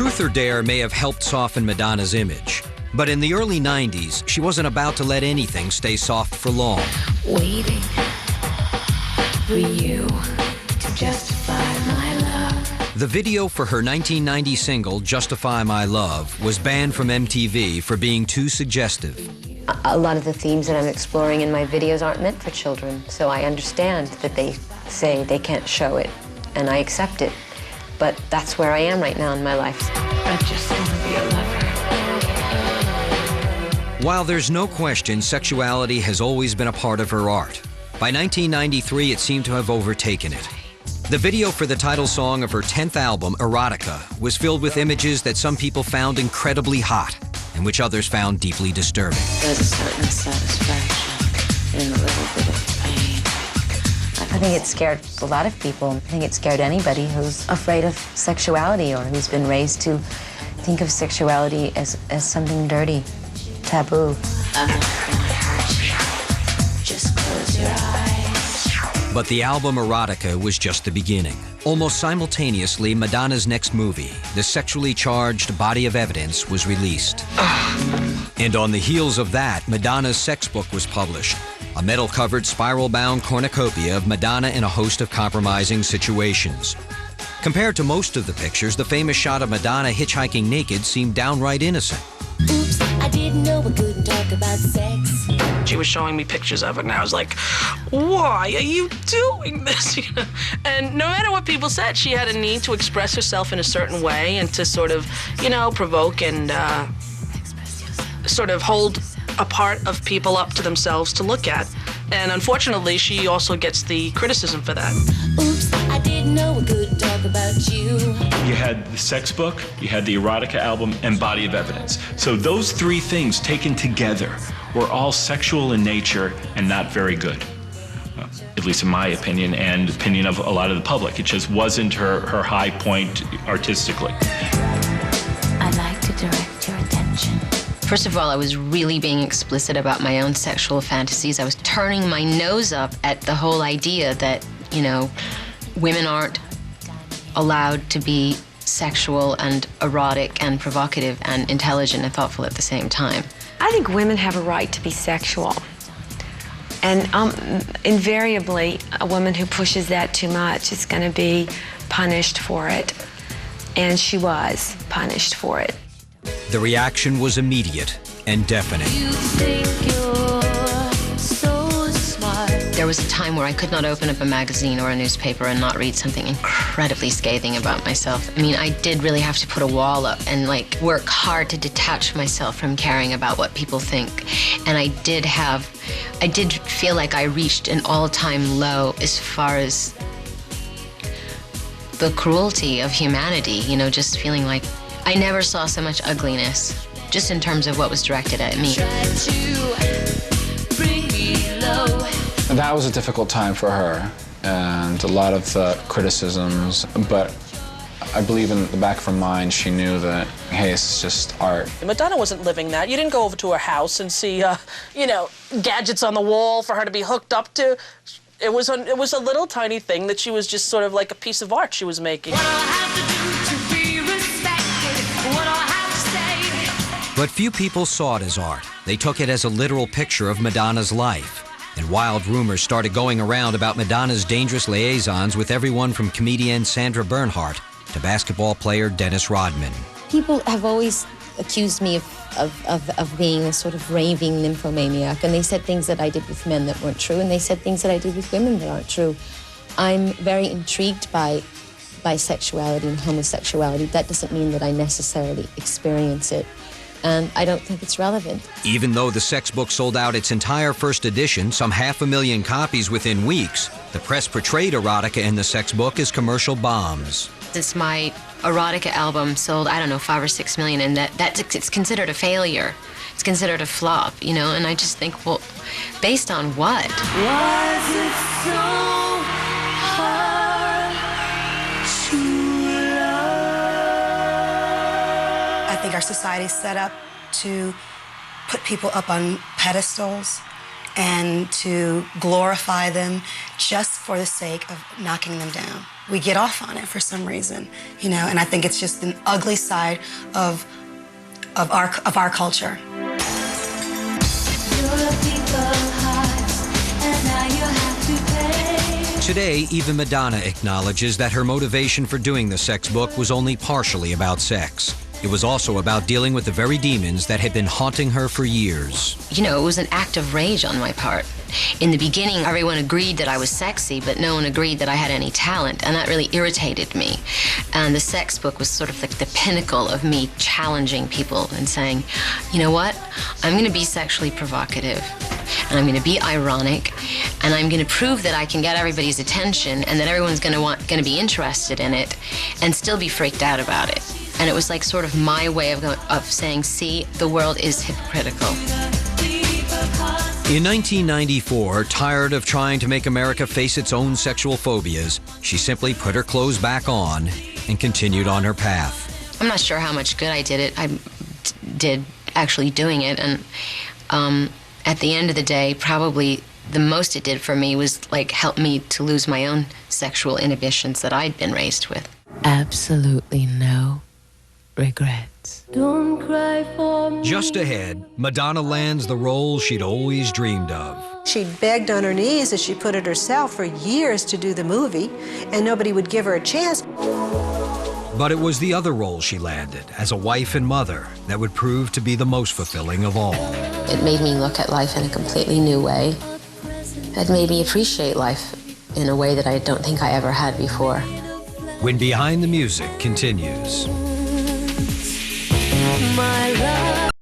Truth or Dare may have helped soften Madonna's image, but in the early 90s, she wasn't about to let anything stay soft for long. Waiting for you to justify my love. The video for her 1990 single, Justify My Love, was banned from MTV for being too suggestive. A lot of the themes that I'm exploring in my videos aren't meant for children, so I understand that they say they can't show it, and I accept it. But that's where I am right now in my life. I just want to be a lover. While there's no question sexuality has always been a part of her art, by 1993 it seemed to have overtaken it. The video for the title song of her 10th album, Erotica, was filled with images that some people found incredibly hot, and which others found deeply disturbing. There's a certain satisfaction in a little bit of pain. I think it scared a lot of people. I think it scared anybody who's afraid of sexuality or who's been raised to think of sexuality as something dirty, taboo. I'm not gonna hurt you. Just close your eyes. But the album Erotica was just the beginning. Almost simultaneously, Madonna's next movie, the sexually charged Body of Evidence, was released. And on the heels of that, Madonna's sex book was published, a metal-covered, spiral-bound cornucopia of Madonna in a host of compromising situations. Compared to most of the pictures, the famous shot of Madonna hitchhiking naked seemed downright innocent. Oops, I didn't know we couldn't talk about sex. She was showing me pictures of it, and I was like, why are you doing this? And no matter what people said, she had a need to express herself in a certain way and to sort of, provoke and sort of hold a part of people up to themselves to look at. And unfortunately, she also gets the criticism for that. Oops, I didn't know we couldn't talk about you. You had the sex book, you had the Erotica album, and Body of Evidence. So those three things taken together were all sexual in nature and not very good. At least in my opinion, and opinion of a lot of the public. It just wasn't her high point artistically. I'd like to direct your attention. First of all, I was really being explicit about my own sexual fantasies. I was turning my nose up at the whole idea that, women aren't allowed to be sexual and erotic and provocative and intelligent and thoughtful at the same time. I think women have a right to be sexual. And invariably, a woman who pushes that too much is going to be punished for it. And she was punished for it. The reaction was immediate and deafening. You think you're so smart. There was a time where I could not open up a magazine or a newspaper and not read something incredibly scathing about myself. I mean, I did really have to put a wall up and work hard to detach myself from caring about what people think. And I did feel like I reached an all-time low as far as the cruelty of humanity, just feeling like I never saw so much ugliness, just in terms of what was directed at me. That was a difficult time for her, and a lot of criticisms, but I believe in the back of her mind, she knew that, hey, it's just art. Madonna wasn't living that. You didn't go over to her house and see, gadgets on the wall for her to be hooked up to. It was a little tiny thing that she was just sort of like a piece of art she was making. But few people saw it as art. They took it as a literal picture of Madonna's life. And wild rumors started going around about Madonna's dangerous liaisons with everyone from comedian Sandra Bernhardt to basketball player Dennis Rodman. People have always accused me of being a sort of raving nymphomaniac, and they said things that I did with men that weren't true, and they said things that I did with women that aren't true. I'm very intrigued by bisexuality and homosexuality. That doesn't mean that I necessarily experience it, and I don't think it's relevant. Even though the sex book sold out its entire first edition, some 500,000 copies within weeks, the press portrayed Erotica in the sex book as commercial bombs. Since my Erotica album sold, 5 or 6 million, and it's considered a failure. It's considered a flop, and I just think, well, based on what? Was it so hard to love? I think our society's set up to put people up on pedestals and to glorify them just for the sake of knocking them down. We get off on it for some reason, you know, and I think it's just an ugly side of our culture. Today, even Madonna acknowledges that her motivation for doing the sex book was only partially about sex. It was also about dealing with the very demons that had been haunting her for years. You know, it was an act of rage on my part. In the beginning, everyone agreed that I was sexy, but no one agreed that I had any talent, and that really irritated me. And the sex book was sort of like the pinnacle of me challenging people and saying, you know what, I'm going to be sexually provocative, and I'm going to be ironic, and I'm going to prove that I can get everybody's attention and that everyone's going to be interested in it and still be freaked out about it. And it was like sort of my way of saying, see, the world is hypocritical. In 1994, tired of trying to make America face its own sexual phobias, she simply put her clothes back on and continued on her path. I'm not sure how much good I did it. I did actually doing it, and at the end of the day, probably the most it did for me was like help me to lose my own sexual inhibitions that I'd been raised with. Absolutely no regrets. Don't cry for me. Just ahead, Madonna lands the role she'd always dreamed of. She begged on her knees, as she put it herself, for years to do the movie, and nobody would give her a chance. But it was the other role she landed, as a wife and mother, that would prove to be the most fulfilling of all. It made me look at life in a completely new way. It made me appreciate life in a way that I don't think I ever had before. When Behind the Music continues. My